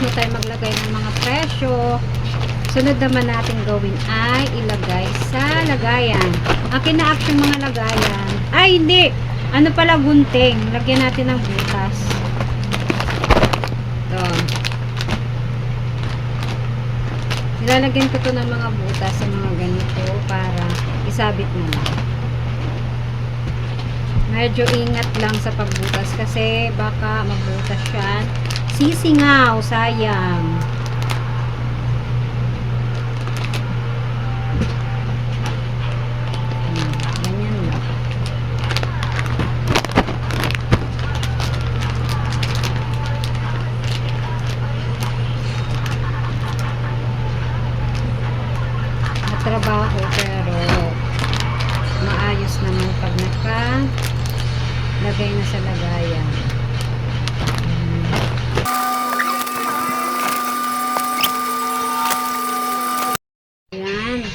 na tayo maglagay ng mga presyo. Sunod naman natin gawin ay ilagay sa lagayan. Akin na action mga lagayan. Ay, hindi! Ano pala, gunting. Lagyan natin ng butas. Ito. Ilalagyan ko to ng mga butas sa mga ganito para isabit na lang. Medyo ingat lang sa pagbutas kasi baka magbutas yan. Sisingaw, sayang. Ganyan lang. Matrabaho pero maayos naman pag lagay na sa lagayan. Yan.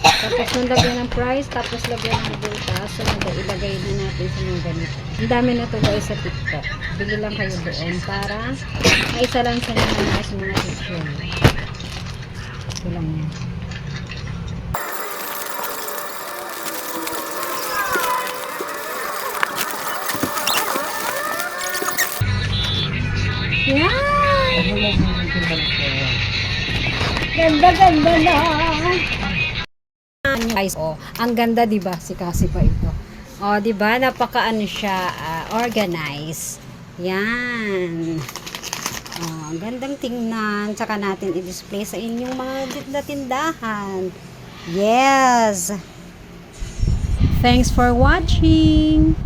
Tapos nung lagyan ng price, tapos lagyan ng butas, so ilagay na natin sa mga ganito. Ang dami na to guys sa TikTok. Bili lang kayo doon para maisa lang sa mga picture. Ito lang yan. Yan! Ganda na! Guys, oh, ang ganda 'di ba? Si Cassie pa ito. Oh, 'di ba? Napakaano siya, organized. Yan. Oh, ang gandang tingnan. Saka natin i-display sa inyong mga tindahan. Yes. Thanks for watching.